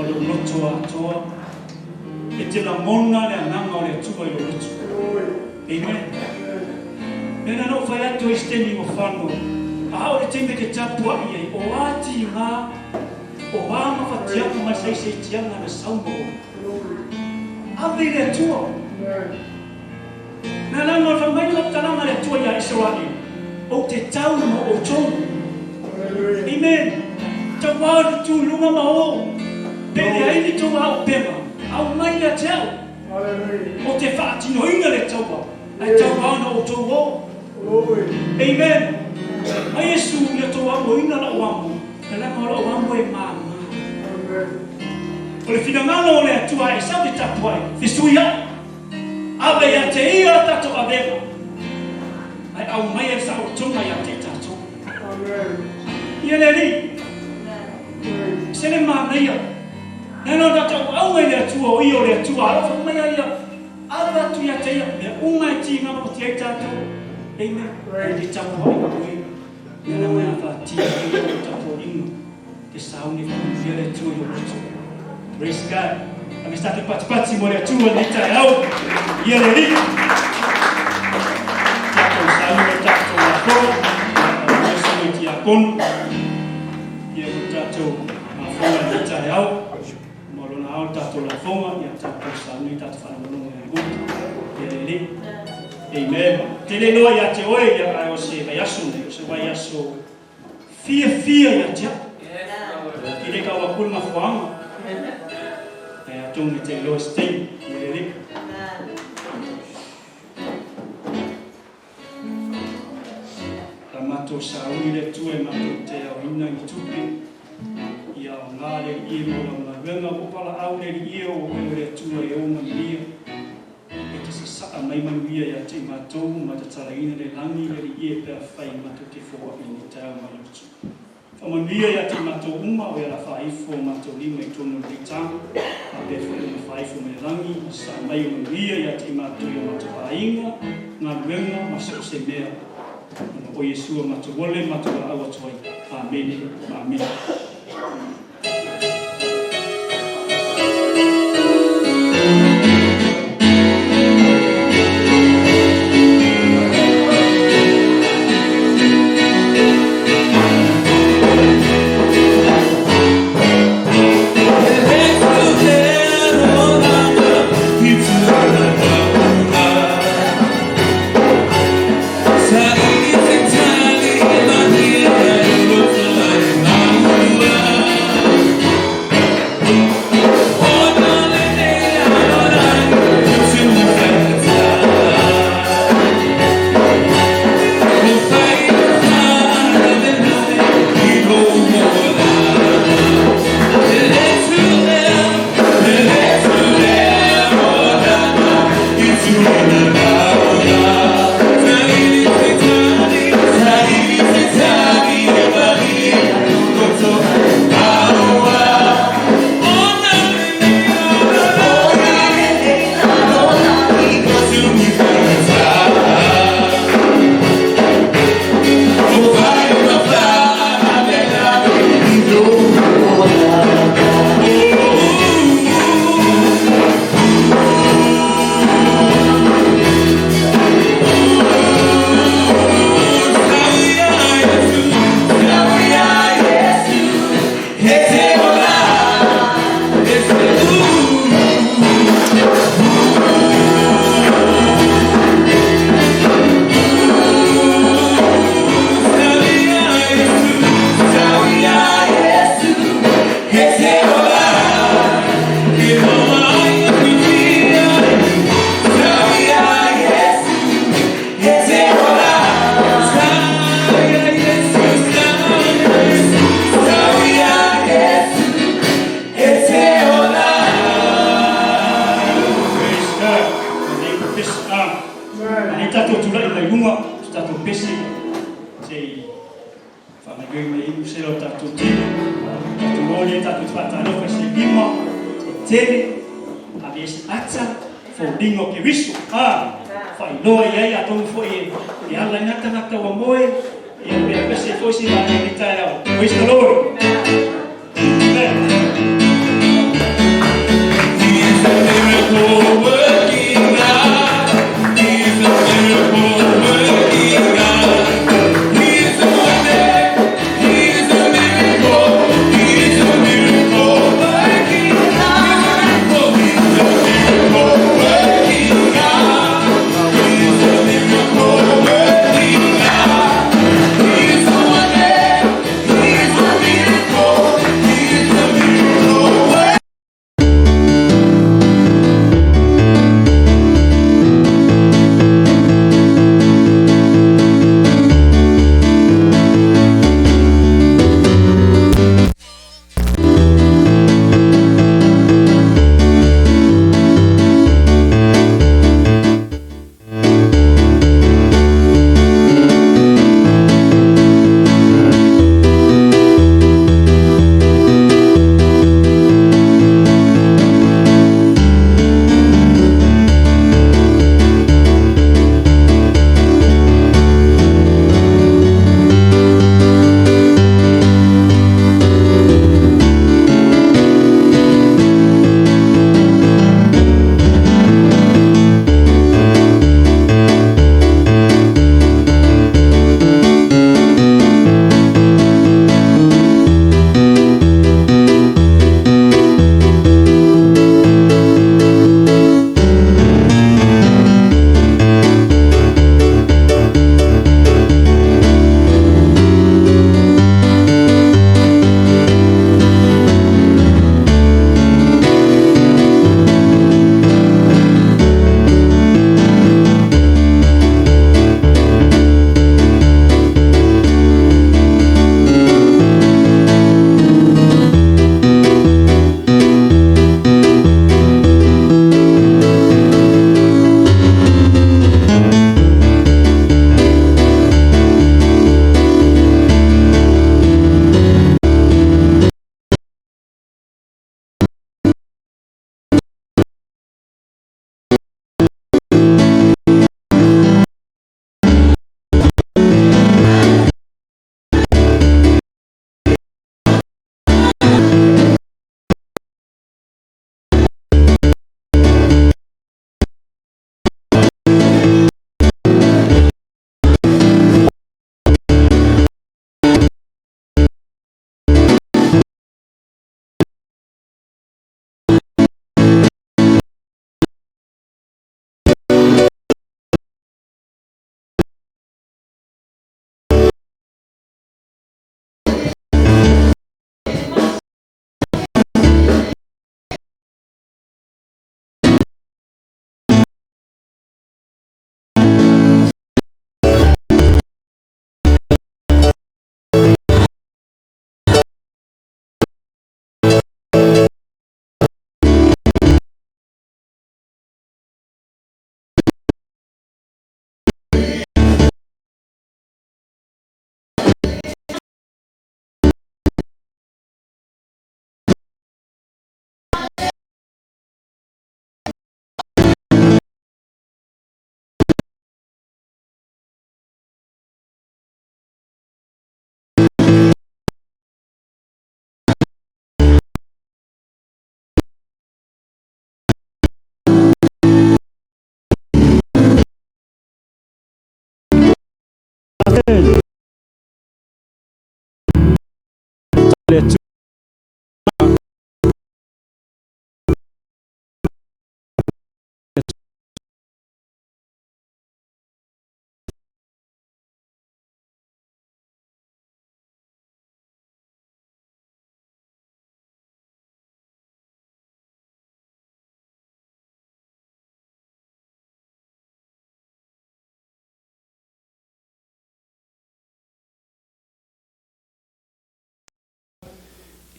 lo lotoa toa e te la mona le ananga o le atua i lo loto. Amen. Nena no whai atu e steni o whanua. Ahau le teme ke tapua i ei o ati ngā o wāma whatiaka mai sei tianga na saumbo. Awe le atua. Nā nanga o whamai o taranga le atua i a Israeli. O te tau mo o tonu. Amen. Tau wāru tū lunga ma o. Pere aini tō wā o pema. Au mai a tau. O te whaatino inga le taua. Ai tau wāna o tō wō. Amen. Ai Yesu ia tō wā o inga la o amu. Na langa o amu e māma. O le whinganganga o le atua e sau te tapuai. Whisui ai. Awe ia te ia tato avema. Ai au mai e sa o tonga ia te tato. Ia le ri. Sele māna ia. Neno tato au mai le atua o io le atua. Arofa mai ia. Awa tu ia te ia. Mea unga e ti ngama o te ai tato. Amen. E te tapuai o koe. Nena mai a tia i o tapo inga. Te sauni whamuia le atua i o roto. Praise God. A me state pati mo le atua ni tai au. Ia le ri. Tato sauni le tato la koe. Ia sauni ti a kon. Ia o tato ma fonga ni tai au. Molona au tato la fonga. Ia tato sauni tato whanamonu e guta. Ia le ri. Amen. Te le loa ia te oe ia ai o se vai aso ne. O se vai aso fia ia tia. I le kaua kulma whaanga. Tongi te loa stei. Ia le ri. Mato sauni le tue mato te au ina i tupi ia o ngāre i mo la wenga o pala au le i o le tue e o manuia e te sasa mai manuia ia te mato ma te taraina le langi le i e pēr whai mato te fōa i ni tau mai utu. Whamanuia ia te mato uma o ia la whaifo mato lima i tono le tanga a pēr whai na whaifo me langi sa mai manuia ia te mato i o mato hainga ngā wenga ma se mea o Yesua matawole matawa awa toi. Amen. Amen. Praise the Lord. Amen.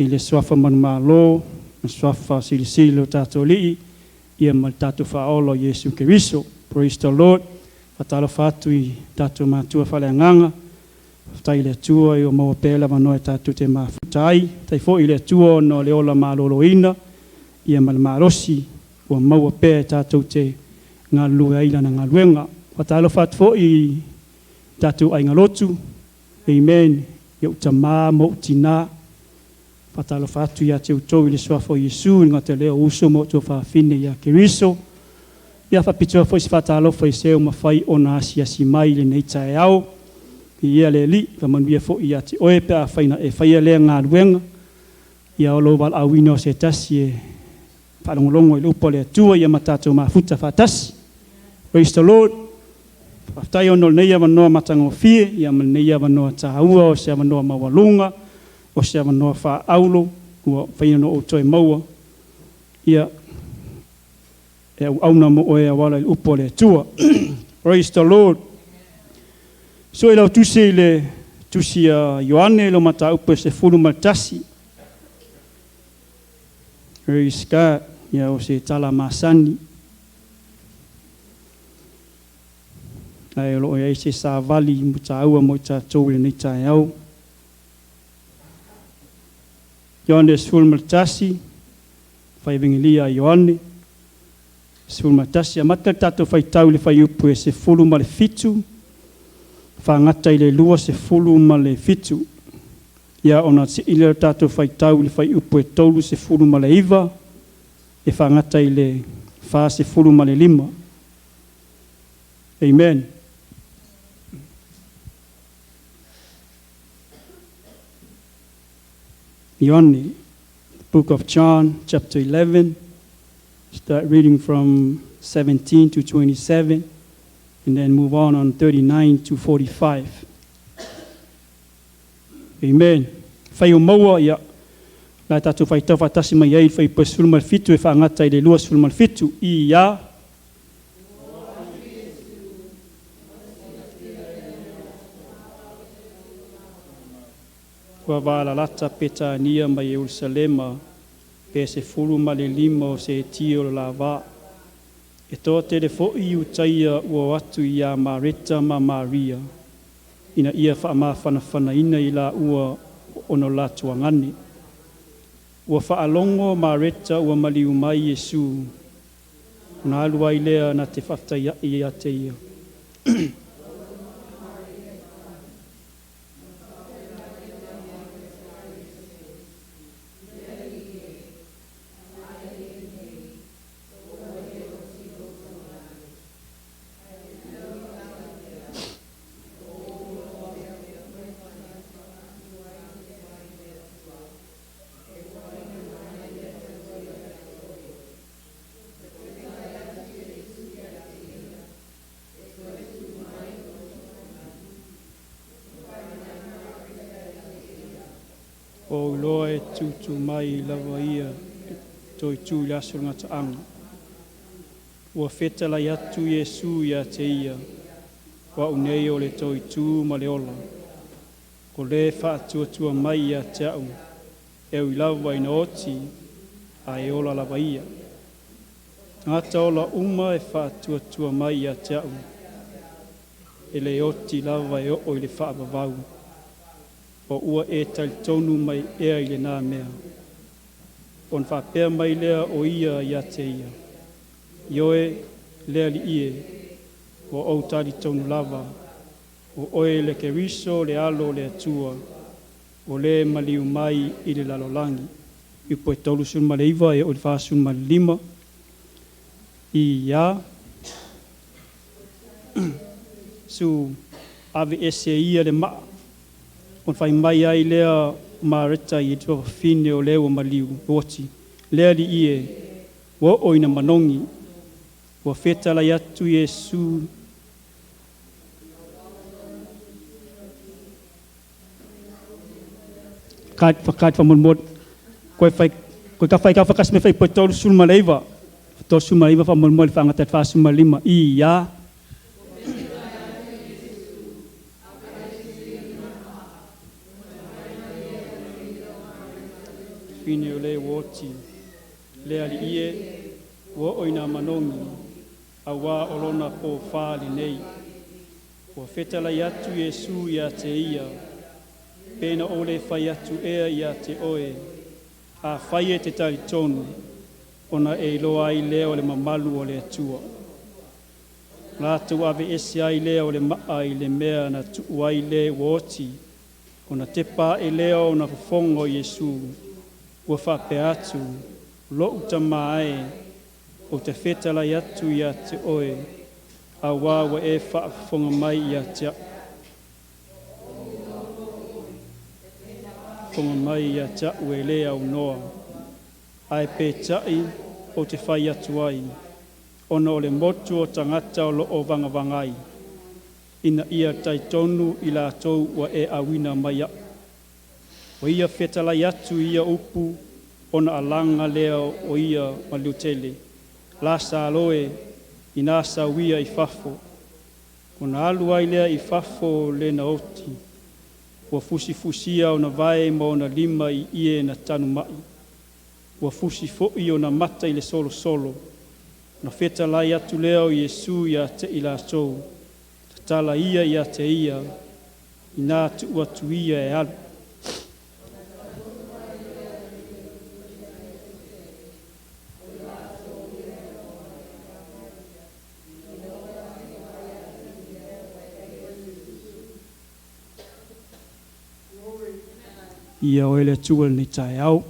I le swafa manumalo, swafa silisilo tatoli, ia mal tatu faolo Yesu Keriso. Praise the Lord. Fatalo fatu I tatu matua faleanganga. Tai le tua I o maua pela manoe tatu te mafutai. Tai fo I le tua no le ola maloloina. Ia mal marosi o maua pe tatu te ngā lua ila na ngā luenga. Fatalo fatu fo I tatu ai ngalotu. Amen. Ia utama mo utina. Fatalo fatu ia te utou I le swafo Yesu ngā te leo uso mo tō whawhine ia Keriso. Ia whapitua fo I si fatalo fo I seo mawhai o nā asi mai le neita e au. Ia le li, wamanuia fo ia te oe pe a whaina e whaia lea ngā ruenga. Ia o lo wal awino se tasi e whalongolongo I lupo le atua ia matato mafuta whatasi. Praise the Lord. Whaftai ono neia wanoa matango fie, ia neia wanoa tahaua o sea wanoa mawalunga, o sea wanoa wha aulo, ua whaina no o toi maua. Ia e auna mo oe a wala I lupo le atua. Praise the Lord. So ila tusi le tusi a Ioane lo mata upe se fulu matasi. Praise God. Ia o se tala masani. Ai lo e se sa vali muta ua mo ta tau le ni tai au. Ioane se fulu matasi. Fai vingilia Ioane. Se fulu matasi a mata tato fai tau le fai upe se fulu ma le fitu. Whangata I le lua se fulu ma le fitu. Ia ona se ile tato fai tau le fai upo e tolu se fulu ma le iwa. E whangata I le wha se fulu ma le lima. Amen. Ioane, book of John, chapter 11. Start reading from 17 to 27. And then move on 39 to 45. Amen. Whai o maua ia. Lai tatu whai tau whatasi mai ei whai pa sulmal fitu e whangata I le lua sulmal fitu. I ia. Kua wala lata peta nia mai Jerusalema. Pe se fulu ma le lima o se tio la va. E tō te le fo'i utaia ua watu I a Marita ma Maria. Ina ia whaamawhana ina I la ua ono la tuangani. Ua whaalongo Marita ua maliu mai Yesu. Una alua I lea na te whaftai I a te ia. O loe tutu mai lava ia toi tu laso ngata anga. Ua fetala atu Yesu ia te ia. Wa unei o le toi tu ma le ola. Ko le whaatua mai ia te au. Ewi lava ina oti a e ola lava ia. Ngata ola uma e whaatua mai ia te au. E le oti lava e o I le whaabavau. O ua e tal tonu mai ea I le nā mea. On whapea mai lea o ia ia te ia. Ioe lea li ie, o au tali tonu lava. O oe le Keriso le alo le atua. O le maliu mai I le lalolangi. Ipo e tolu sun ma le iwa e o le whaasun ma le lima. I ia. Su ave ese ia le maa. On fai mai ai lea mareta i tua fine o leo maliu, oti. Lea li ie, wa oina manongi, wa feta la yatu Yesu. Kat fa mon mod, koe ka fai ka fakas me fai potol sul malaiva. Potol sul malaiva fa mon mod fa ngatat fa sul malima. Iya. Fine o le woti, le ali ie, wa oina manongi, a wa olona po whaali nei. Wa fetala yatu Yesu ia te ia, pena ole whai atu ea ia te oe, a whai e te tali tonu, ona e loa ai lea o le mamalu o le atua. Lātu ave ese ai lea o le maa i le mea na tuu ai le woti, ona te pā e lea o na fofongo Yesu, ua whape atu, lo uta mai, o te whetala i atu ia te oe, a wāwa e whaafonga mai ia te au. Fonga mai ia te au e lea au noa, ai pe tai o te whai atu ai, ona o le motu o tangata o lo o vangavangai, ina ia tai tonu i la tau wa e awina mai au. O ia whetala i atu ia upu, ona alanga leo o ia maliutele. La sa aloe, ina sa wia i fafo. Ona alu ai lea i fafo le na oti. Wa fusi fusia o na vae ma o na lima i ie na tanu mai. Wa fusi fo i o na mata i le solo solo. Na whetala i atu leo Yesu ia te ila tou. Tatala ia ia te ia, ina tu atu ia e alu. Ia o ele tua ni tai au.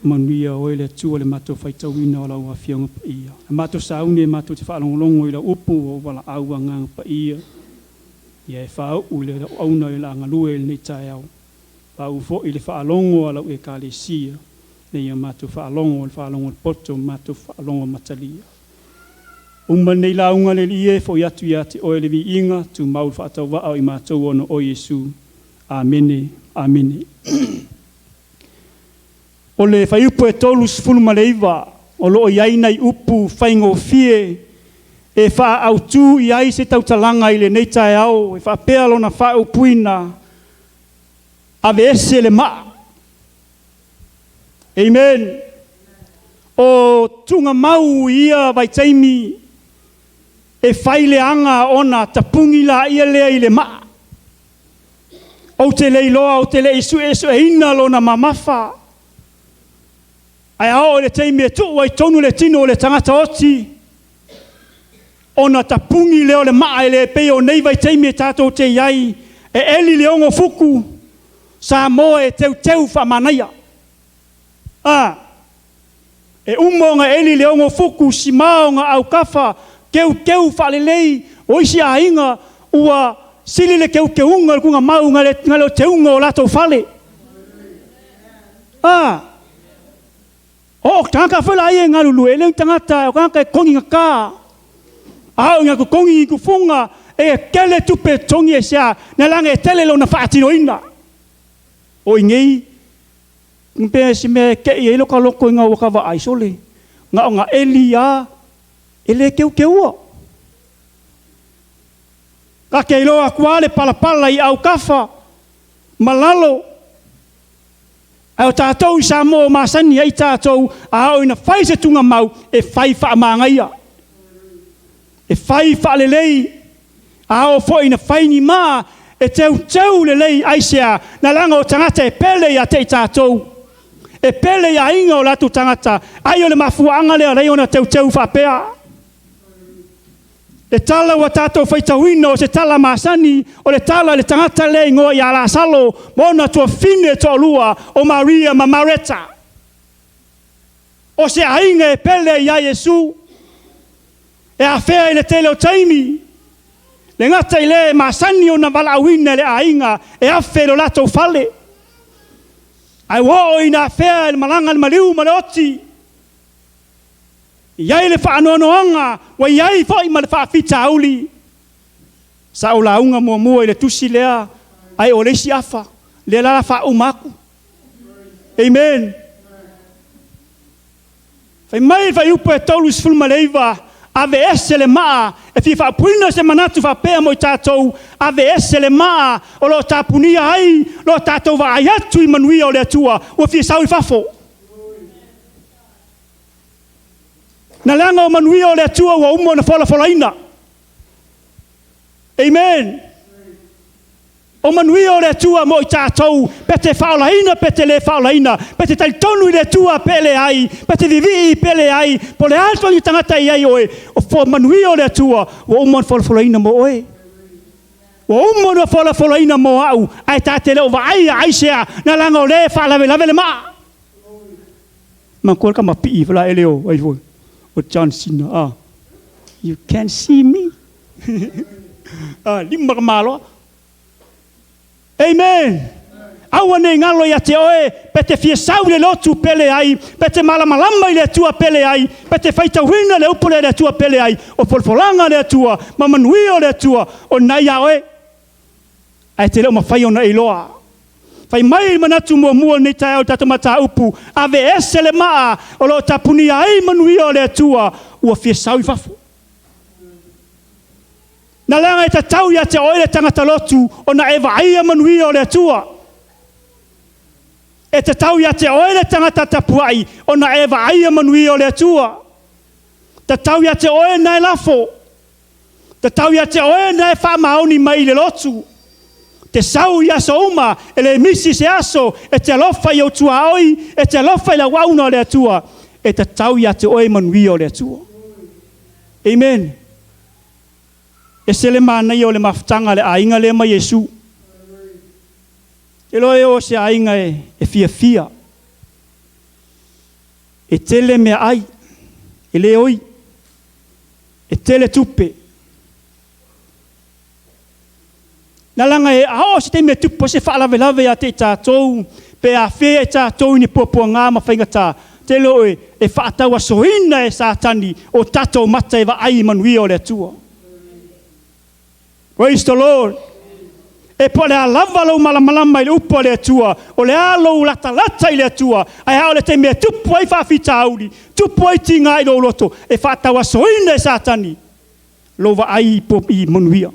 Manuia o ele tua le mato faitawina o la ua fianga pa ia. Mato sauni e mato te whaalongolongo i la upu o wala aua ngang pa ia. Ia e whaau le auna i la angalue ni tai au. Whaau fo i le whaalongo ala ue ka le sia. Ne ia mato whaalongo le poto mato whaalongo matalia. Umma nei la unga le lie fo yatu ia te oe le vi inga tu maul whaatau wao i mato ono o Yesu. Amene. Amene. O le whai upu e tolu sifunu maleiva, o loo iai nei upu whaingo fie, e wha au tū iai se tautalanga i le neitai au, e wha pea lona wha upuina, ave ese le maa. Amen. O tunga mau ia vai taimi, e whai le anga ona tapungi la ia lea i le maa. O te leiloa, o te leisu e hina lo na mamafa. Ai ao le teime tu wai tonu le tino o le tangata oti. O na tapungi leo le maa le pe o nei vai teime tato te iai. E eli le ongo fuku. Sa moa e teu wha manaia. E umonga eli le ongo fuku si maonga au kafa. Keu wha lelei. O isi a inga ua sili le ke unga kunga mau ngale te unga o lato fale. O tanga fela ia ngalulu ele tangata o kanga kongi ngaka. Ngā ko kongi ku funga e kele tupe tongi e sia na langa e tele lo na whaatino ina. O ingei mpe si me ke i loka loko inga waka wa aisole. Ngā elia ele keu. Ka ke iloa kuale palapala i au kafa, malalo. Au tātou i Samoa masani ai tātou, au ina whai se tunga mau, e whai wha maangaia. E whai wha lelei, au fo ina whai ni maa, e teu lelei aisea, na langa o tangata e pele a te i tātou. E pele a inga o latu tangata, ai o le mafuanga lea rei ona teu wha pea. Le tala wa tātou whaitawina o se tala masani, o le tala le tangata le ingoa i ala salo, mona tua fine to lua o Maria Mamareta. O se ainga e pele ia Yesu, e a whea i le tele o taimi, Le ngata i le masani o na valauina le ainga e afe lo latou fale. Ai wo ina fea le malanga le maliu ma le oti. Iai le whaanoanoanga, wa iai fo i ma le whaafita auli. Sa o launga mua i le tusi lea, ai o lesi afa, le la wha umaku. Amen. Fai mai fai upo e tolu sfulma leiva, ave ese le maa, e fi wha puina se manatu wha pea mo i tātou, ave ese le maa, o lo tāpunia ai, lo tātou wa aiatu i manuia o le atua, o fi sau i whafo. Na langa o manuia o le atua, wa umo na fola ina. Amen. O manuia o le atua mo i tātou, pete whaolaina, pete le whaolaina, pete taitonu i le atua pele ai, pete vivi pele ai, po le alto i tangata i ai oe, o fo manuia o le atua, wa umo na fola mo oe. Wa umo na fola mo au, ai tate leo wa ai aisea, na langa o le whaalawe le maa. Ma kua ka mapi i wala eleo, ai voi, o John Cena, you can see me. Lima ka malo. Amen. Awa nei ngalo ia te oe, pete fia sau le lotu pele ai, pete malamalama i le tua pele ai, pete faita wina le upole le tua pele ai, o polfolanga le tua, mamanuio le tua, o nai a oe. Ai te leo mawhai ona iloa. Fai mai manatu mua nei tae au tata mata upu, ave ese le maa, o lo tapuni ai manuio le tua, ua fia sau i fafu. Na langa e tatau ia te oile tangata lotu o na ewa aia manuia o le atua. E tatau ia te oile tangata tapuai o na ewa aia manuia o le atua. Tatau ia te oile na e lafo. Tatau ia te oile na e whamaoni mai le lotu. Te sau ia so uma e le misi se aso e te alofa i o tua oi e te alofa i la wauna o le atua. E tatau ia te oile manuia o le atua. Amen. E se le mana i o le maftanga le ainga le ma Yesu. E loe o se ainga e fia. E tele mea ai. E le oi. E tele tupe. Na langa e ao se te mea tupo se whaalawe a te tātou. Pe a whea e tātou ni pōpua ngā mawhainga tā. Te loe e whaatawa sohina e sātani o tātou mata e wa ai manui o le atua. Praise the Lord. E po le alava lau malamalama i le upo le atua. O le alo lata i le atua. Ai hao le te mea tupu ai whawhita auri. Tupu ai tinga i lo loto. E whaatawa soina e sātani. Lova ai i manuia.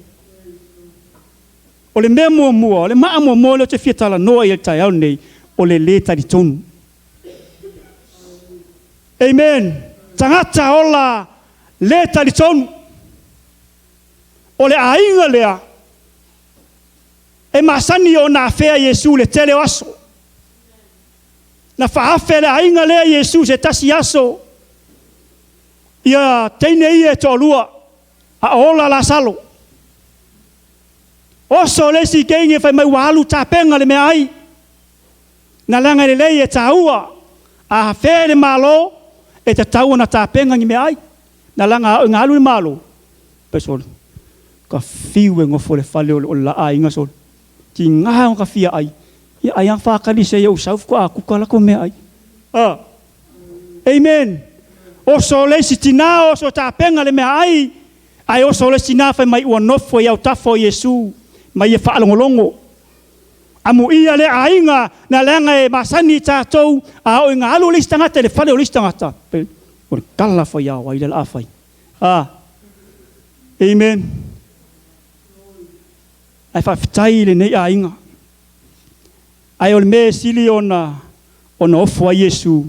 O le mea mua. O le maa mua le te whiatala noa i le tai au nei. O le le tari tonu. Amen. Tangata ola le tari tonu. O le ainga lea, e masani o na fea Yesu le tele aso. Na whaafe le ainga lea Yesu se tasi aso. Ia teine ia e tolua, a ola la salo. Oso le si keinge whai mai wahalu tāpenga le mea ai. Na langa le lei e tāua, a fea le malo, e te taua na tāpenga ni mea ai. Na langa ngā alu le malo. Pesolo. Ka fiu e ngofo le fale o la ainga sol. Ki ngaha o ka fia ai. Ia ai ang whakali se iau sauf ko a kukala ko mea ai. Amen. O so le si tina o so tāpenga le mea ai. Ai o so le tina whai mai ua nofo iau tafo Yesu. Mai e whaalongolongo. Amu ia le ainga na lenga e masani tātou. A o inga alu lisi tangata le fale o lisi tangata. O le kala whai au ai le la whai. Amen. Ai whawhitai le nei a inga. Ai o le mea sili ona ofo a Yesu.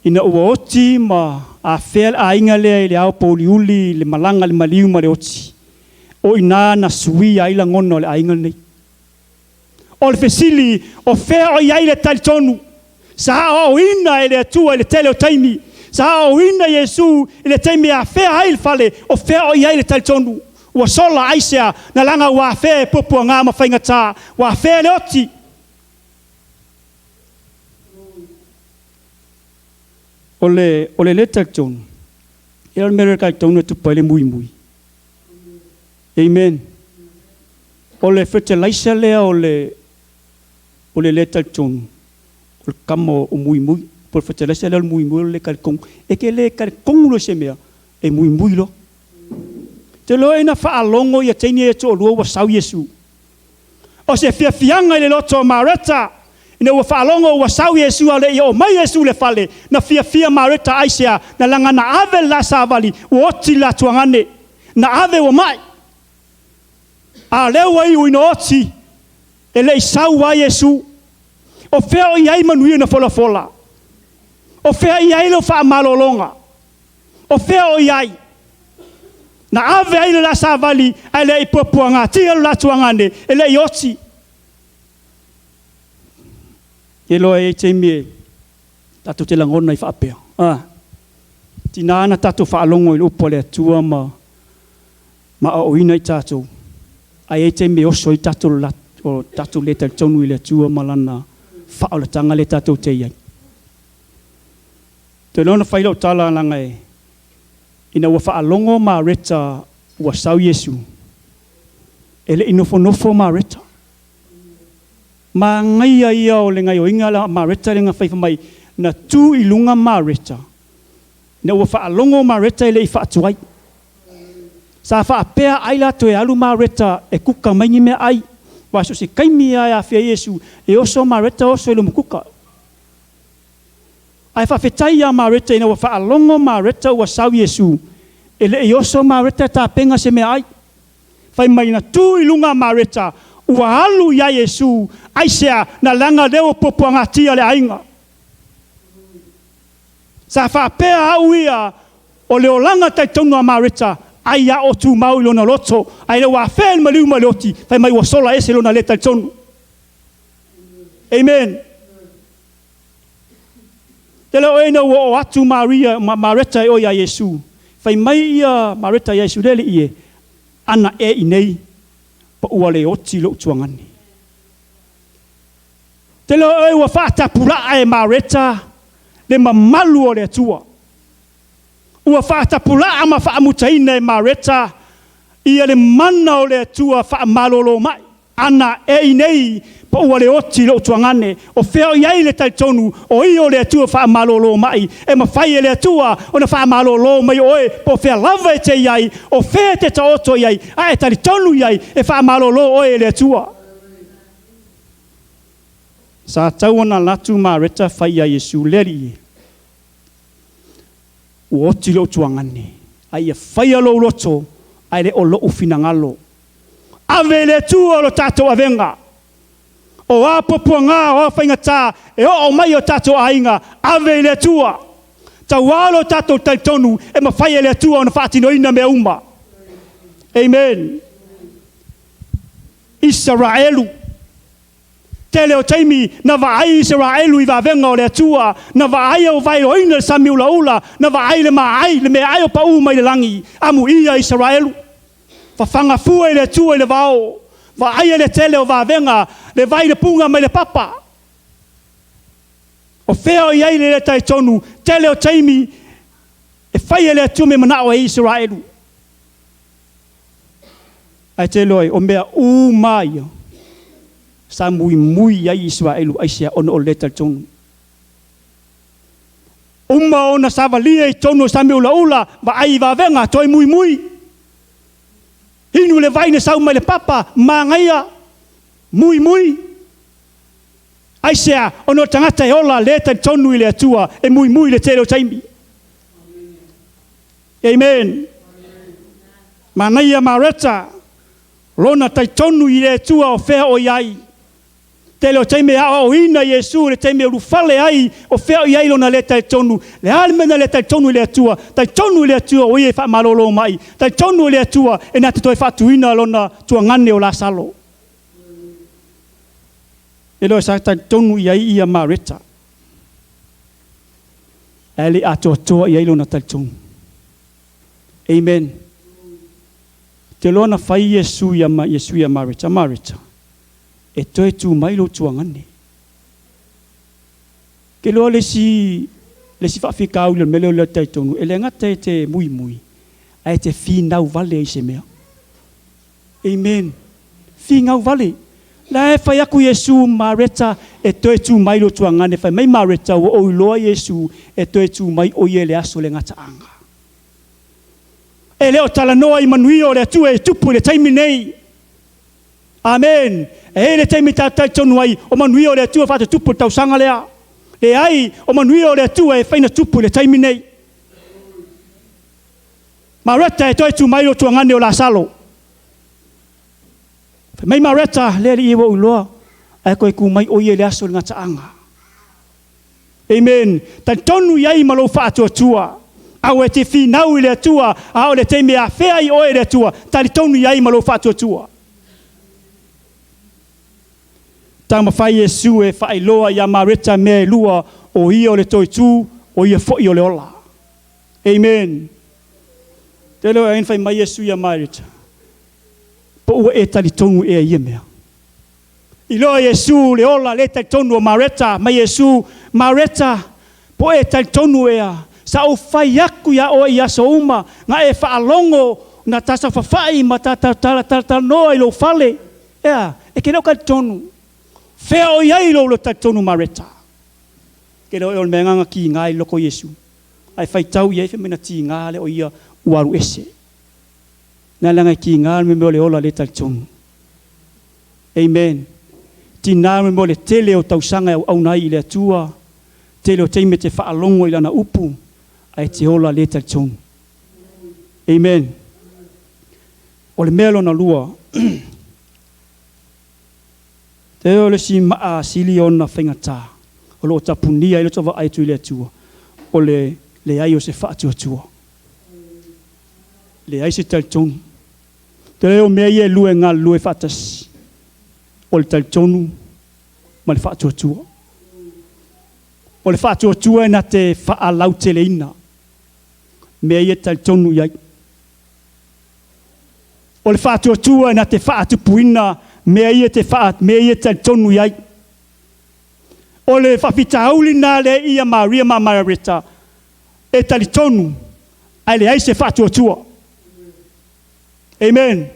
Ina ua oti ma a whea a inga lea i le au pauliuli, le malanga, le maliu ma le oti. O ina na sui a ila ngono le a inga nei. O le whesili o whea o iai le talitonu. Sa o ina e le atua i le tele o taimi. Sa o ina Yesu i le taimi a whea hai le fale o whea o iai le talitonu. Ua sola aisea na langa ua whea pupua ngā mawhainga tā. Ua whea le oti. O le le talitonu. E o le mera kai tonu tupa le mui. Amen. Ole fertilizer lea ole le talton. Ole kamo o mui. Por fertilizer lea mui le kalkong. E ke le kalkong lo se mea. E mui lo. Te lo ena whaalongo ia teini e to lua wa sau Yesu. O se fianga le loto mareta. Ina wa whaalongo wa sau Yesu ale i o mai Yesu le fale. Na fia mareta aisea. Na langa na ave la savali. O oti la tuangane. Na ave wa mai. A leo ai uino oti. Ele i sau wa Yesu. O feo i ai manuia na fola. O feo i ai lo wha malolonga. O feo i ai. Na ave ai la savali. Ele i popuanga. Tia la tuangane. Ele i oti. Elo e te mie. Tatu te langona i whaapea. Tina ana tatu whaalongo i upo le atua ma oina i tatu. Ai e te me oso i tatu le tonu i le tua malana whaolatanga le tatu te iai. Te lona whailau tala langa e ina wa whaalongo ma reta wa sau Yesu. Ele inofo ma reta. Ma ngai ia o le ngai o inga la ma reta le nga whaifa mai na tu i lunga ma reta. Ina wa whaalongo ma reta ele i whaatuai. Sa whaapea ai la to e alu ma reta e kuka mai me ai. Waso se kaimi ai a whia Yesu e oso ma reta oso e lo mukuka. Ai whawhetai a ma reta ina wa whaalongo ma reta wa sau Yesu. Ele e oso ma reta ta penga se me ai. Whai mai na tu i lunga ma reta ua alu ia Yesu aisea na langa leo popuanga tia le ainga. Sa whaapea au ia o leo langa tai tonu a ma reta ai a o tu mau lona loto ai le wa fel maliu maloti fai mai wa sola ese lona le tonu. Amen. Tele o ena o atu Maria Mareta o ya Yesu fai mai ia Mareta ya Yesu le ie ana e inei pa ua le oti lo tuangani. Tele o wa fata pula e Mareta le mamalu o le tua. Ua whaata pula ama whaamutaina e Mareta ia le mana o le tua whaamalolo mai. Ana e inei pa ua le oti lo tuangane o wheo iai le taitonu o i o le tua whaamalolo mai. E mawhai e le tua o na whaamalolo mai oe po whea lava e te iai o whea te taoto iai a e taitonu iai e whaamalolo oe le tua. Sa tauana latu Mareta whai a Yesu leri e. O oti lo tuangane. Ai e whaia lo roto. Ai le o lo ufinangalo. Ave le tua lo tato avenga. O a popuanga o a whaingata. E o mai o tato ainga. Ave le tua. Tawalo tato taitonu. E ma whaia le tua o na whaatino ina me uma. Amen. Israelu. Tele o taimi na vaai Israelu i vavenga o le atua na vaai o vai o ina sami ula na vaai le maai le me ai o pa u mai le langi amu ia Israelu fa fanga fu le atua le vao vaai le tele o vavenga le vai le punga mai le papa o feo ia le tai tonu tele o taimi e fai le atua me mana o Israelu ai tele o mea u mai sa mui ya Israelu aisia ono leta tonu. Uma ona savalia i tonu sa me ula va ai va venga toi mui. Hinu le vaina sa mai le papa mangaia mui. Aisia ono tangata e ola leta tonu ile atua e mui le telo taimi. Amen. Manaia Mareta lona tai tonu ile atua o fea o iai. Tele o teime a o ina Yesu le teime o fale ai o feo iai lona le tai tonu. Le almena le tai tonu le atua. Tai tonu le atua o ie wha malolo mai. Tai tonu le atua e nata toi whatuina lona tua ngane o la salo. E loa sa tai tonu iai ia Mareta. Ele atua toa iai lona tai tonu. Amen. Te lona whai Yesu ia Mareta. E toi tu mai lo tuangane. Ke loa lesi whawhikau le mele o le taitonu. E le ngata e te mui. A e te whinau vale i se mea. Amen. Finga vale. La fa ya ku Yesu mareta e toi tu mai lo tu ngane fa mai mareta o lo Yesu e toi tu mai o ye le aso le ngata anga. E leo tala noa i manuio le tu e tupu le taimi nei. Amen. E le taimi tata tonu ai o manuio le tu fa tupu tau sanga lea. E ai o manuio le tu e faina tupu le taimi nei. Mareta e toi tu mai lo tu ngane o la salo. Mai mareta le i wo uloa ai koe ku mai o ye le aso le ngata anga. Amen. Ta tonu yai malo fa tua. Au e te finau i le tua, au le te mea whea i oe le tua, tali tonu iai malo whatua tua. Tama whai Yesu e whai loa i a mareta mea lua o ia o le toi tū, o ia fo i o le ola. Amen. Te leo e whai mai Yesu i a mareta. Po ua e tali tonu e a ia mea. I loa Yesu le ola le tali tonu o mareta, mai Yesu mareta, po e tali tonu e a. Sa o fai aku ya o ia so uma nga e fa alongo na tasa fa fai ma ta no i lo fale ya e ke no ka tonu fe o ia i lo ta tonu mareta ke lo o menga ki ngai loko Yesu ai fai tau ia fe mena ti ngale o ia waru ese na langa ki ngal me le ola le ta tonu. Amen. Ti na me le tele o tausanga au nai le tua tele o teime te fa alongo i lana upu ai te ola le tal tonu. Amen. O le melo na lua. Te o le si maa sili ona whaingata. O lo tapunia i lo tova ai tu i le atua. O le ai o se wha atua tua. Le ai se tal tonu. Te leo mea ie lue ngā lue whatas. O le tal tonu ma le wha atua tua. O le wha atua tua na te wha alau te le ina. Mea ia tal tonu iai. O le whātua tua na te whaatupuina, mea ia tal tonu iai. O le whawhitauli nā le ia Maria ma marareta, e tali tonu, ai le aise whātua tua. Amen.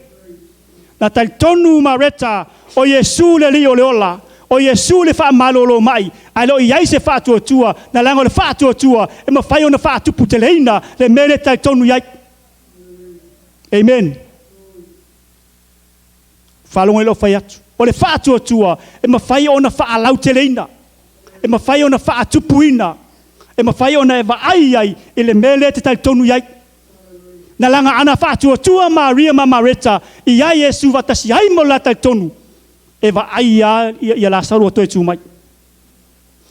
Na tali tonu mareta, o Yesu le li o le ola, o Yesu le wha malolo mai, ai lo iai se whātua tua, na lango le whātua tua, e ma whai o na whātupu te leina, le mele tai tonu iai. Amen. Whalonga ilo whai atu. O le whātua tua, e ma whai o na whaalau te leina, e ma whai o na whaatupu ina, e ma whai o na e ai ai, e le mele te tai tonu iai. Na langa ana whātua tua Maria ma mareta, i ai Yesu watasi ai mo la tai tonu, e va ai ia la saru o toi tu mai.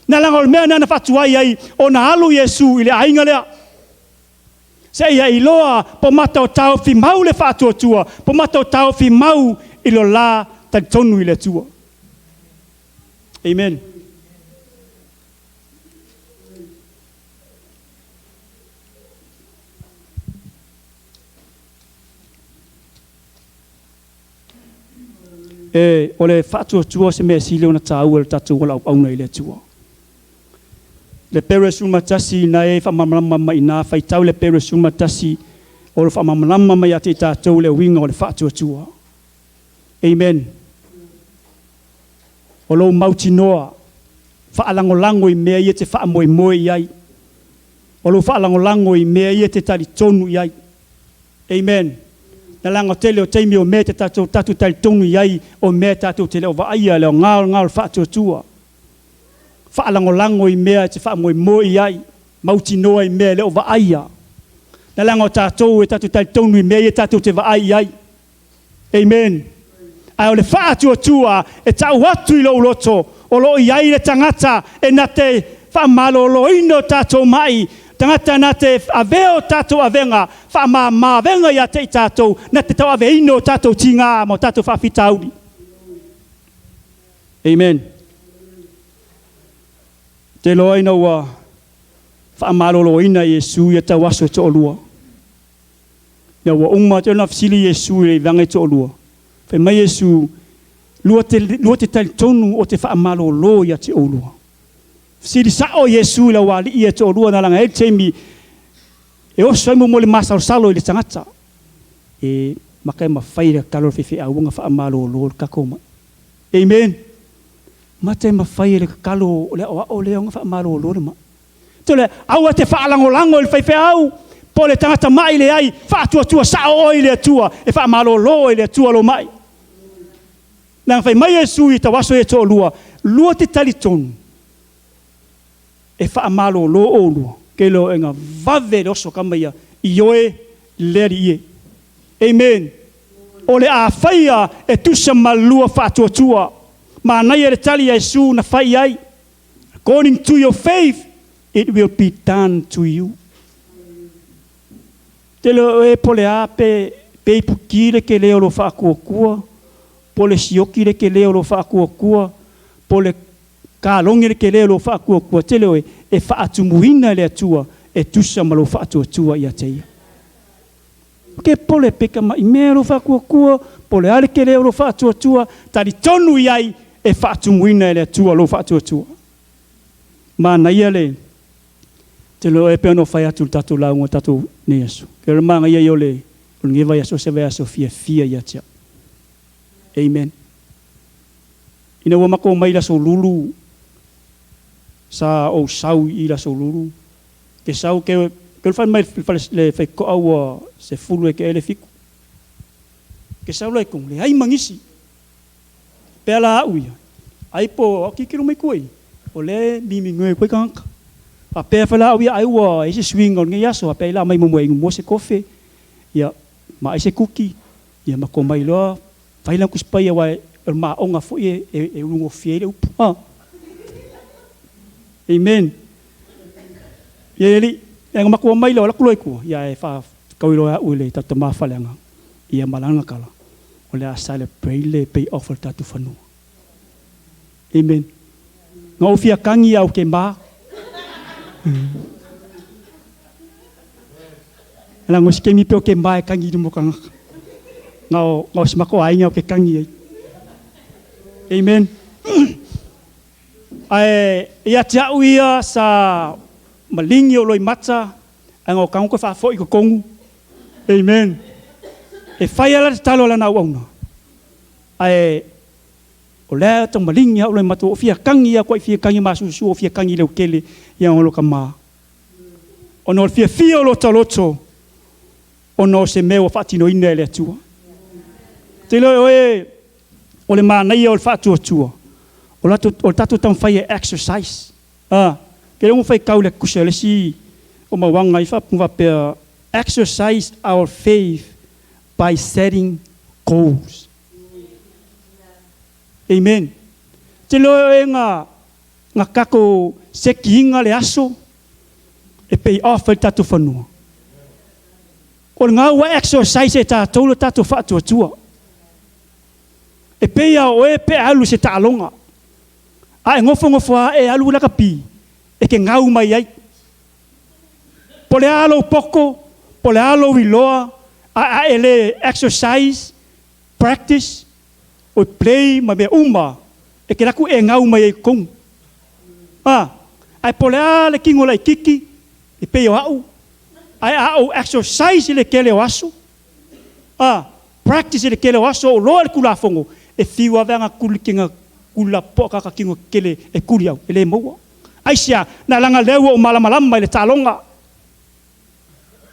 Na langa o mea nana whatuai ai o na alu Yesu i le ainga lea. Se ia i loa po mata o tau fi mau le whātua tua, po mata o tau fi mau i lo la tai tonu i le tua. Amen. E o le whātua tua se mea si leo na tāua le tatu wala au nei le tua. Le peresu matasi na e whamamama mai nā whaitau le peresu matasi o le whamamama mai a te tātou le winga o le whātua tua. Amen. O lo mauti noa, whaalangolango i mea ia te whaamoemoe iai. O lo whaalangolango i mea ia te tali tonu iai. Amen. Na langa tele o teimi o mea te tatu tali tonu iai o mea tatu te leo vaia leo ngāo whātua tua. Whaalangolango i mea te whaamoemoe iai. Mauti noa i mea leo vaia. Na langa o tātou e tatu tali tonu i mea ia tatu te vaia iai. Amen. Ai o le whātua tua e tau atu i lo loto o lo iai le tangata e na te whamalo lo ino tātou mai. Tangata na te aveo tātou avenga, whamama avenga ia te tātou, na te tau ave ino tātou tinga mo tātou whawhitauri. Amen. Te loa ina ua whamalo lo ina Yesu ia tau aso te olua. Ia ua umma te ona fsili Yesu i vangai te olua. Whai mai Yesu, lua te tali tonu o te whamalo lo ia te olua. Sili sa o Yesu la wali ia to lua na langa e o so mo le masa salo i le tangata. E Makai mawhai le kalo whiwhi au nga wha amalo lo ka koma. Amen. Matai mawhai le kalo le o le nga wha amalo lo ma. Tole au te wha alango le whiwhi au. Po le tangata mai le ai wha tua sa o le atua e wha amalo lo le atua lo mai. Nang whai mai e sui ta waso e to lua. Lua te talitonu. E wha amalo lo o lua. Ke lo e ngā vave le oso kamaia i oe leri ie. Amen. O le a whaia e tusa malua whātua. Ma nai e tali e su na whai ai. According to your faith, it will be done to you. Te leo e pole a pe ipuki le ke leo lo whaakua. Pole sioki le ke leo lo whaakua. Pole kālongi le ke leo lo whaakua. Te leo e whaatumuina le atua e tusa malo whaatua i a teia. Ke pole peka mai mea lo whaakua, pole ale ke leo lo whaatua, tari tonu iai e whaatumuina le atua lo whaatua. Mana ia le, te lo e peano whai atu tatu launga tatu ne Yesu. Ke lo manga ia yo le, o ngewa Yesu se vea so fia ia tia. Amen. Ina wa mako mai la so lulu, sa o sau i la so lulu. Ke sau ke fai mai le fai ko aua se fulu e ke ele fiku. Ke sau lai kong le ai mangisi. Pea la au ia. Ai po kikiro mai koe. O le mimi ngoe koe kanka. A pea fai la au ia ai ua eise swing on nge yaso. A pea la mai momo e ngumo se kofe. Ia ma eise kuki. Ia ma ko mai loa. Fai lang kuspai awa ma onga fo e ungo fie le upu. Amen. Ia eli. Yang makua mai lo lakuloi ku ya e fa kawilo ya ule tata mafalanga ia malanga kala ole a celebrate le pay offer tatu fanu. Amen. Ngau fia kangi au ke ma. Ala ngos ke mi pe ke ma kangi du mokang. Ngau smako ai ngau ke kangi ai. Amen. Ai ia tia uia sa malingi o loi mata ang o kang ko fa fo i ko kongu. Amen. E fai ala talo la na wauna. Ai o le tong malingi o loi mata o fia kangi ko fia kangi masu su o fia kangi le kele ya o lo kama. O no fia lo taloto. O no se me o fatino ina le tua. Te lo o le mana ia o fatu tua. O tatu tam fai exercise. Ke mo fai kaule kusele si o mawanga ifa punga pe exercise our faith by setting goals. Amen. Te lo nga kako se kinga le aso e pay off tatu fanua. O nga wa exercise ta tolo tatu fatu tua. E pay o e pe alu se ta longa. Ai ngofo e alu la kapi. E ke ngau mai ai. Pole alo poko, pole alo wiloa, a ele exercise, practice, o play, ma be uma, e ke laku e ngau mai ai kong. Ai pole ale kingo lai kiki, e pe o au. Ai au exercise ele kele o aso. Practice ele kele o aso, o loa le kula fongo, e fiwa venga kulikinga kula poka ka kingo kele e kuri au, ele moa. Aisia na langa lewa o malamalama le talonga.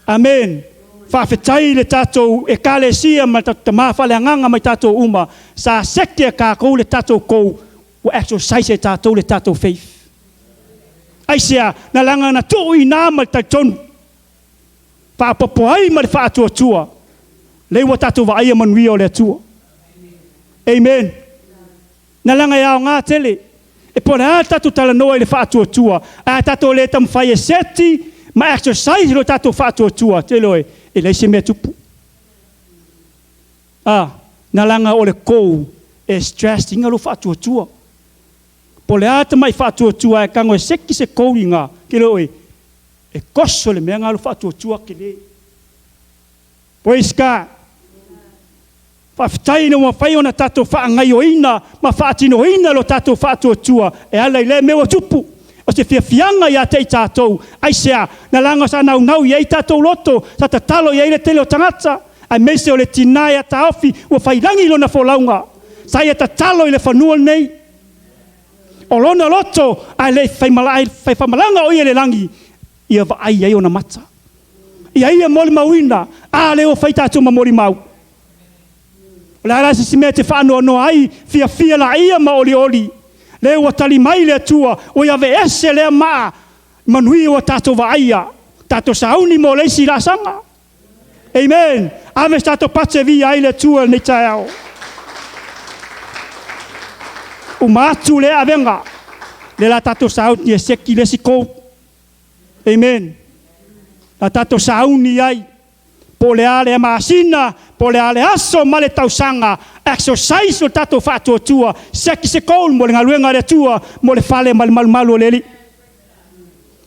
Amen. Whawhetai le tātou e kālesia ma tātou mawhale anganga mai tātou uma. Sa sekte ka kou le tātou kou o exercise e tātou le tātou faith. Aisia na langa na tuu i nā ma tātou. Whapapo ai ma le whaatua tua. Lewa tātou wa aia manui o le tua. Amen. Na langa iao ngā tele. E pone a tatu tala noa i le whaatua tua. A tatu le tam whai e seti, ma exercise lo tatu whaatua tua. Te loe, e leise mea tupu. Na langa o le kou, e stress inga lo whaatua tua. Pole a tamai whaatua tua, e kango e seki se kou inga. Ke loe, e koso le mea ngā lo whaatua tua ke le. Praise God. Whawhitai na whai ona tātou whaangai o ina, ma whaatino ina lo tātou whaatua tua, e ala i le mewa tupu. O te whiawhianga ia te i tātou, aisea, na langa sa nau i ei tātou loto, sa ta talo i eile tele o tangata, ai mese o le tinai a taofi ua failangi lona folaunga sai e tatalo i le fanua nei o lona loto ai le faimalanga o ia le langi ia vaai ai ona mata ia ia moli mauina a le o faitatu ma moli mau le ala si me te whanua no ai fia la ia ma oli le ua tali mai le tua o ia ve ese le maa manui o tato vaia tato sauni mo le si la sanga amen ave tato pace via ai le tua nei tau o matu le avenga le la tato sauni e seki le siko amen la tato sauni ai po le ale masina po le ale aso ma le tausanga exercise o tato fatu tua seki siko mo le ngaluenga le tua mo le fale malu leli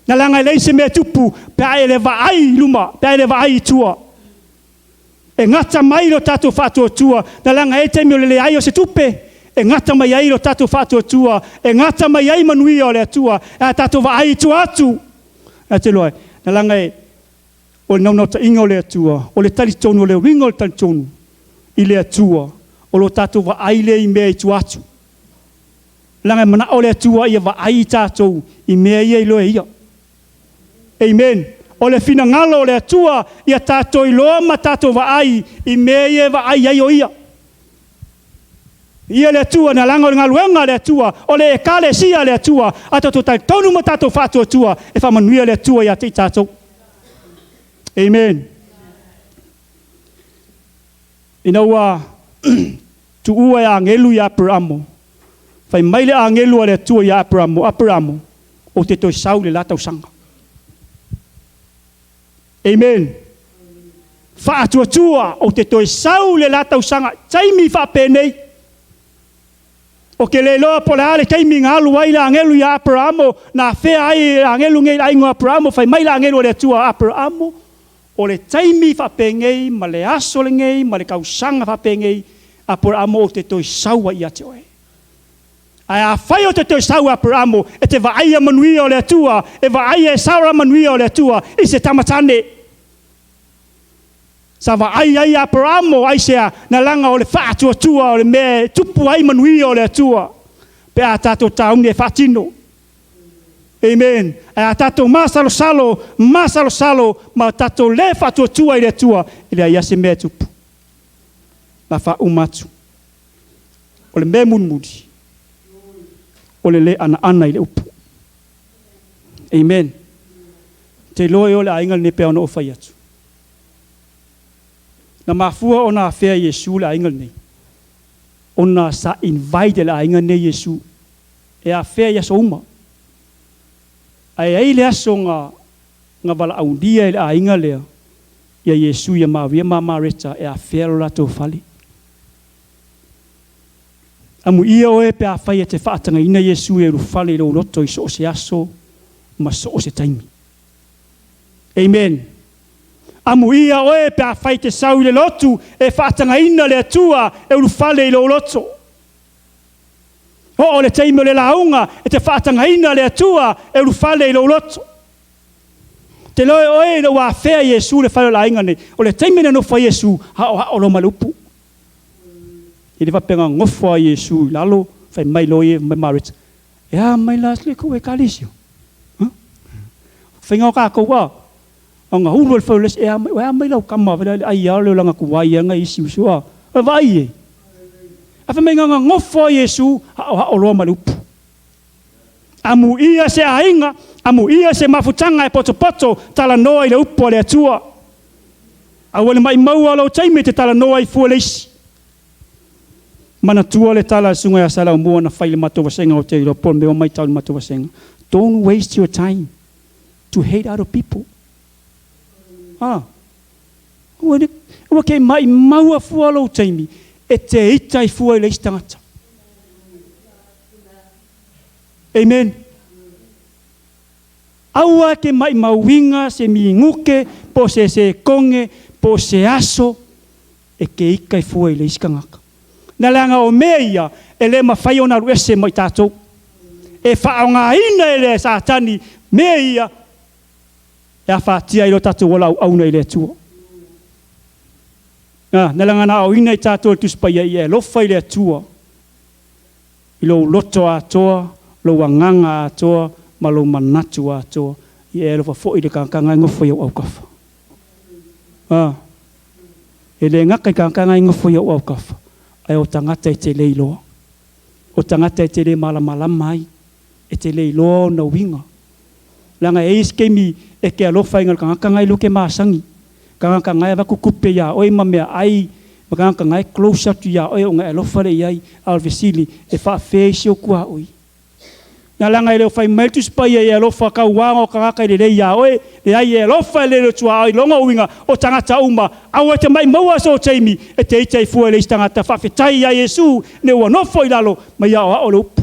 na langa le se me tupu pe ai le vai luma pe ai le vai tua e ngata mai lo tato fatu tua na langa e te mi le ai o se tupe e ngata mai ai lo tato fatu tua e ngata mai ai manui o le tua e tato vai tua atu a te loe na langa e o no nota ingo le tua o le tali tonu le wingo le tali tonu i le tua o lo tato vai le i me tua atu langa mana o le tua ia vai tato i me ia lo ia amen o le fina ngalo le tua ia tato i loa ma tato vai i me ia vai ai o ia le tua na langa o ngaluenga le tua o le kale sia le tua ato to tai tonu ma tato fatu tua e fa manuia le tua ia te tato amen inaua tu ua ya ngelu ya pramo fai mai le angelu le tua ya pramo o te toi sau le latau sanga amen fa tua o te toi sau le latau sanga taimi fa penei o ke le loa po le ale taimi ngalu ai la angelu ya Abramo na fe ai angelu ngai ai ngo Abramo fai mai la angelu le tua Abramo o le taimi fa pengei ma le aso le ngai ma le kausanga fa pengei Abramo o te toi sau ia te oe ai a fai o te toi sau Abramo e te vaia manui o le tua e vaia e saura manui o le tua i se tamatane sa ai Abramo ai sea na langa o le fatu tua o le me tupu ai manui o le tua pe a tato taungi e fatino amen a tato masalo salo ma tato le fatu tua i le tua i le ia se me tupu la fa umatu o le me munmudi o le ana i le upu amen te loe o le ainga ne pe ona o fai atu na mafua ona afea Yesu la ingal nei ona sa invite la ingal nei Yesu e afea ya soma ai le asonga nga bala audia la ingal le ya Yesu ya mama reta e afea la to fali amu ia o e pe afai te faatanga ina Yesu e ru fali lo loto i so se aso ma so se taimi amen amu ia oe pe a fai te sau le lotu e whaatanga ina le atua e uru fale i lo loto. O le teimo le launga e te whaatanga ina le atua e uru fale i lo loto. Te loe oe le wa fea Yesu le whale la inga ne. O le teimo le nofa Yesu hao lo malupu. I le wapenga ngofa Yesu lalo fai mai loe mai marit. E a mai las le koe kalisio. Whainga o kako wa. Nga hulu le les e mai lau kama ai ia le langa kuai nga isi usua vai afa mai nga ngofo Yesu ha lo malupu amu ia se ainga amu ia se mafutanga e poto tala noa i le upo le atua awale mai maua lo taimi te tala noa i fuelesi mana tua le tala sunga ya sala mua na faile matova senga o te ilo pon me o mai tau matova senga don't waste your time to hate other people. Ua ke mai maua fua lo taimi e te ita i fua i le istangata. Amen. Aua ke mai mauinga se mi nguke po se konge po se aso e ke ika i fua i le iskangaka. Na langa o meia e le mawhai ona ruese mai tātou. E whaonga ina e le satani meia e a whātia i lo tātou wala au nei le tua. Nalanga na o ina I tātou tu spaya I e lofa I le atua. I lo loto atoa, lo wanganga atoa, ma lo manatu atoa. I e lofa fo I le kakanga ngofo iau au kafa. E le ngaka I kakanga ngofo iau au kafa. Ai o tangata I te leiloa. O tangata I te le malama mai. E te leiloa na winga. Langa e iskemi e ke alofa ingal kakanga I luke maasangi. Kakanga ngai waku kupe ya oi mamea ai. Kakanga ngai close up to ya oi o ngai alofa le iai alvesili e wha feisi o kua oi. Nga langa I leo whai maitu spaya e alofa ka wanga o kakaka I le ya oi. Le ai e alofa le tua oi longa winga o tangata uma. Awa te mai maua so teimi e te itai fua le istangata whawhetai ya Yesu ne ua nofo I lalo mai ya o le upu.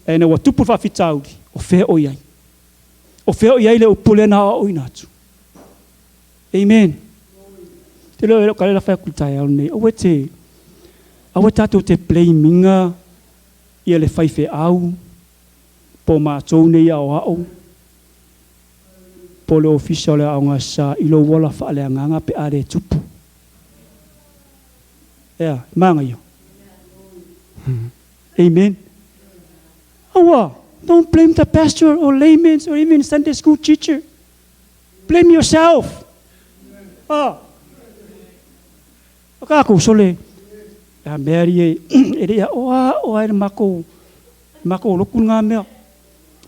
E ne ua tupu whawhetauri o whea o iai. O whea o iai le upu le na o inatu. Amen. Te leo ero kare la whai kutai au nei. Awe tātou te blaminga I le whai whe au. Po mātou nei au au. Po le official le au ngā sa ilo wala wha le anganga pe are tupu. Manga yo. Amen. Awa, don't blame the pastor or layman or even Sunday school teacher. Blame yourself. Ako sole. Mary e rea oa e mako loku ngā mea.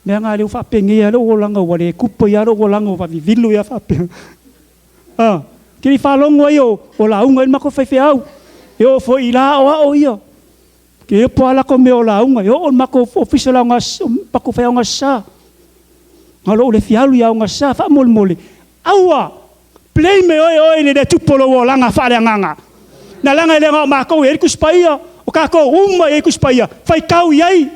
Mea ngā leo whapenge ia o langa wale kupa ia o langa o wavivilu ia whapenge. Kiri whalongo ai o launga i mako whaiwhi au. E o fo I la o ia. Ke e po alako me o launga. E o mako official au ngā mako whai au ngā sa. Ngā lo le fialu ia au ngā sa. Wha mole mole. Aua. Play me oi le tupolo o langa whare nganga. Na langa le ngā mako e riku spaia. O kako uma e riku spaia. Whai kau iai.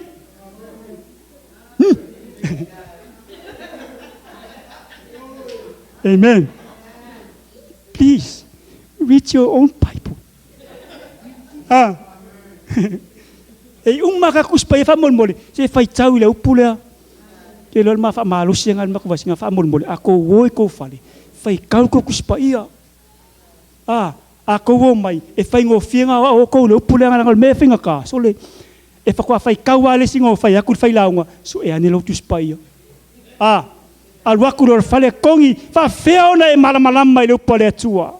Amen. Please, read your own Bible. E ka kuspaia wha mole. Se whai tau le upulea. Ke lor ma wha maalosi ngan mako wasinga wha mole. Ako woi ko whale. Whai kau ko kuspaia. Ako wo mai. E whai ngō whienga o kou le upulea ngal me whinga ka. So le, e whakua whai kau ale singo whai akur whai launga. So e ane lau tu spaia. Alwaku lor whale kongi. Wha whea ona e malamalama I le upalea tua.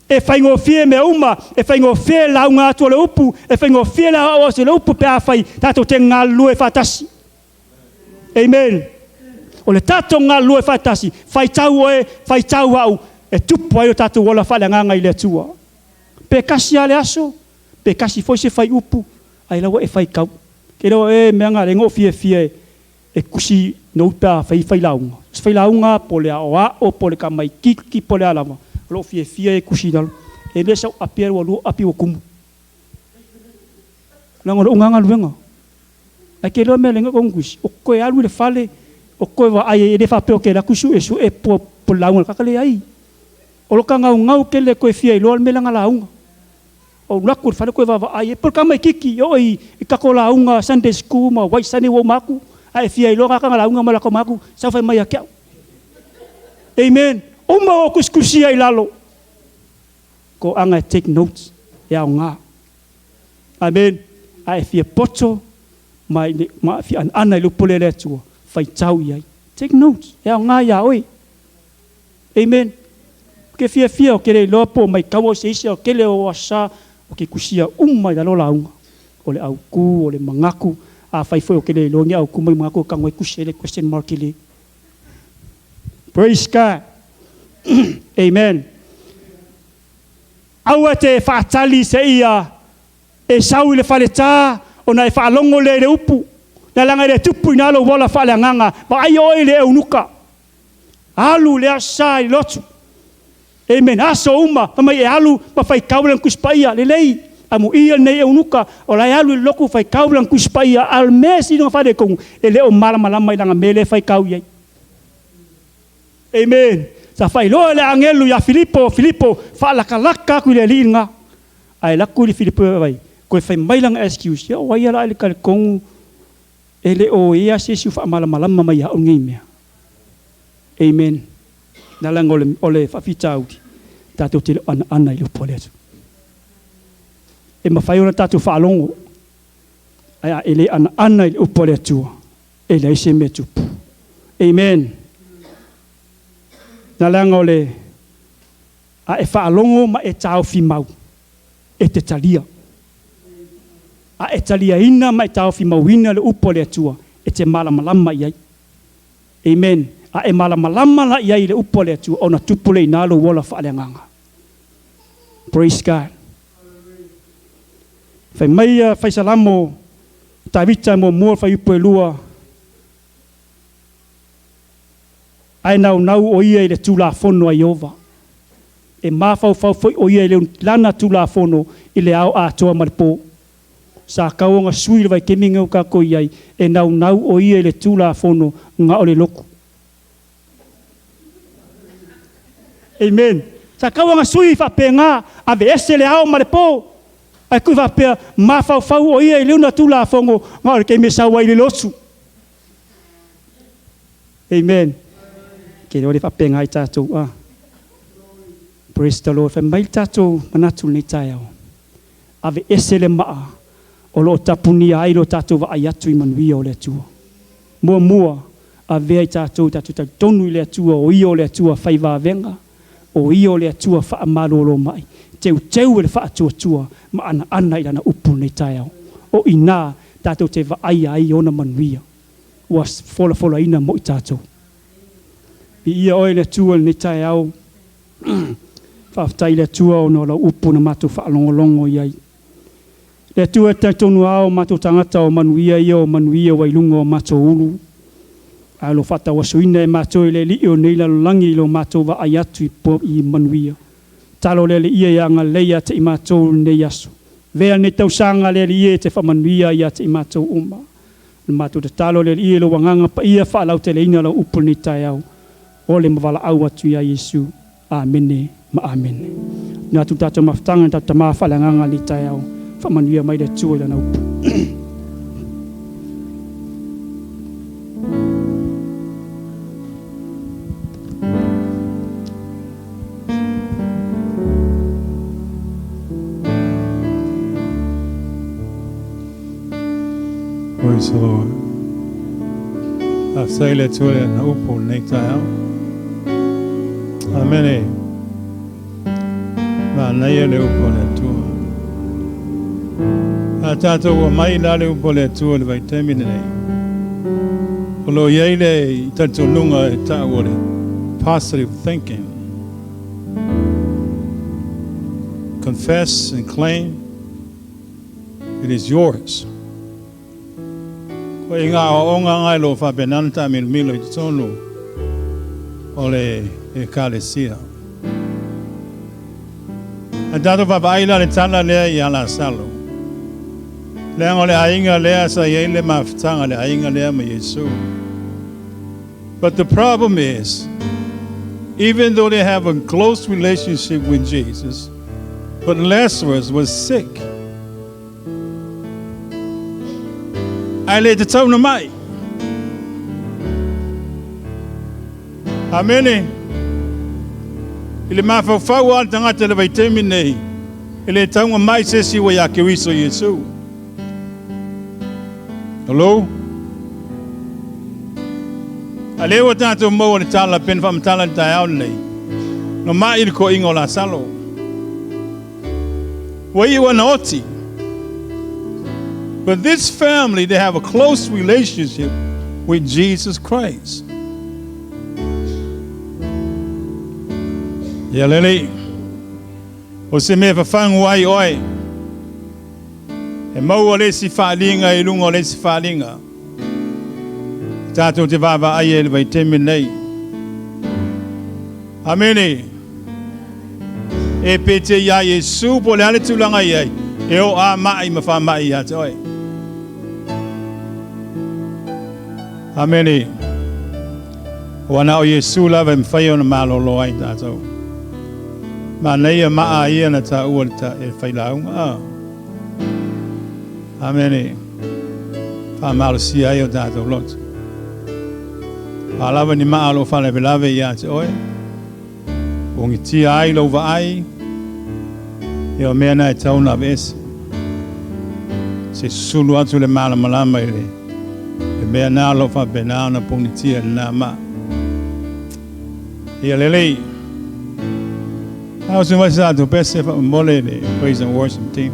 E whai ngō whie me uma. E whai ngō whie launga atua le upu. E whai ngō whie launga atua le upu pe a whai. Tato te ngā lue whatasi. Amen. O le tato ngā lue whatasi. Whai tau au. E tupu ai o tato wala whale nganga I le atua. Pe kasi ale aso. Pe kasi foi se whai upu. Ai lawa e whai kau. Ke lawa e mea ngā re ngō whie. E kusi no pea whai launga. Whai launga po le aoa o po le kamai kiki po le alama. Lo whie e kusi nalo. E le sau api aru alu api o kumu. Lango lo unganga luenga. Ai ke loa mea lenga kongusi. O koe alu le whale. O koe wa ai e le whapeo ke la kusu e su e po launga kakale ai. O loka ngau ke le koe whie I loa me langa launga. O laku whale koe wa ai e po kamai kiki. O I kako launga Sunday school ma wai sane wo maku. Ai whie I loa kakanga launga ma lako maku. Sau whai mai a kiau. Amen. O ma o kuskusi ai lalo. Ko anga take notes. E au ngā. Amen. Ai whie poto. Ma whie ana I lupole le atua. Whai tau iai. Take notes. E au ngā ia oi. Amen. Ke whie o kere loa po mai kaua se isi o kele o asa. O ke kusia umai lalo launga. O le au ku, o le mangaku. A whai o kele loa ngi au ku mai mangaku. Ka ngoi kusia le question mark ile. Praise God. Amen. Aua te whaatali se ia. E sau I le whale tā. O na e whaalongo le upu. Na langa le tupu I nalo wala whale nganga. Ma ai oi le eunuka. Alu le asa I lotu. Amen. Aso uma. Mamai e alu. Ma whai kaulang kuspaia. Le lei. Amu ia nei eunuka. O lai alu I loku whai kaulang kuspaia. Al mesi no whale kongu. E leo malamalama I langa mele whai kau iai. Amen. Sa whai loa le angelu ya Filipo. Whaalaka kui le linga. Ai laku li Filipo vai. Koe whai mailanga excuse. Ya wai ala ele kare kongu. E le o ea sesu wha malamalama mai haun ngei mea. Amen. Nalang ole whawhita auti. tātou te ana i lupo le atu. E mawhai ona tātou whaalongo, ai a ele ana i lupo le atua, e le ise me tupu. Amen. Nā leanga o le, a e whaalongo ma e tāo whimau, e te talia. A e talia ina ma e tāo whimau ina le upo le atua, e te malamalama iai. Amen. A e malamalama la iai le upo le atua, o na tupu le inalo wola whaaleanganga. Praise God. Whai maia, whai salamo, tawita mo mua whai upo e lua, ai nau o ia i le tūla whono a Iova. E mawhau foi o ia i le lana tūla whono i le ao atoa maripo. Sa kauanga sui le vai keminga o kako iai, e nau o ia i le tūla whono ngā o le loku. Amen. Sa kauanga sui whapengā, a ve ese le ao maripo. Ai kui whapea, mawhau o ia i le una tūla whono ngā o le keminga sawa i le losu. Amen. Ke ore whapenga i tātou. Praise the Lord. Whai mai tātou manatu nei tai au. Ave ese le maa o lo tapuni ai lo tātou wa ai atu i manuia o le atua. Mua, ave ai tātou tonu i le atua o i o le atua whai venga, o i o le atua wha amalolo mai. Teu e le wha atua ma ana i lana upu nei tai au. O i nā tātou te wa ai ona manuia. Ua fola ina mo i tātou. I ia oe le tua ni tai au, whaftai le tua o no la upu na matu whaalongolongo iai. Le tua te tonu au matu tangata o manuia wai lunga o matu ulu. Ai lo whata wasuina e matu le li o neila lo langi lo matu wa ai atu i manuia. Talo le ia i anga leia te i matu ne yasu. Vea ne tausanga le ia te whamanuia ia te i matu uma. Matu te talo le ia lo wanganga pa ia whaalau te leina lo upu ni tai au. Ole mawala au atu ia Yesu. Amene, ma amene. Nā tu tātou mawhtanga tātou mawhalanganga li tai au. Whamanuia mai le tua lana upu. Praise the Lord. A sai le tua lana upu nei tai au. Amene. Ma nei le upo le tua. A tātou wa mai la le upo le tua le vai temine nei. O lo iei le i tātou lunga e tā o le positive thinking. Confess and claim it is yours. Ko inga o onga ngai lo fa benanta milo i tonu o le ekalesia. A tātou whapaila le tala lea i ala salo. Lea ngole hainga lea sa iei le mawhtanga le hainga lea ma Yesu. But the problem is, even though they have a close relationship with Jesus, but Lazarus was sick. Ai le te tau na mai. Amene. Ile mawhawhau a tangata le vaitemi nei. Ile taunga mai sesi wa ya kewiso Yesu. Hello? Ale wa tātou mau ni tala pen wha mtala ni tai au nei. No mai ili ko ingo la salo. Wa iwa na oti. But this family, they have a close relationship with Jesus Christ. Ya lele, o se me whawhangu ai oi, e mau o le si whaalinga i lunga o le si whaalinga. Tātou te wawa ai e le vai teme nei. Amene. E pete ia Yesu po le ale tulanga iai, e o a mai ma wha mai ia te oi. Amene. O ana o Yesu lava mwhai o na malolo ai tātou. Ma nei a maa ia na ta ua ta e whailaunga. Amene. Wha malo si ai o tātou lotu. A lava ni maa lo whale velave ia te oi. Ongi tia ai lo va ai. E o mea nai tau na vese. Se sulu atu le mala malama i le. E mea nā lo fa benao na pongi tia nā ma. Ia lelei. Hau se mai sa tu pese fa mole le praise and worship team.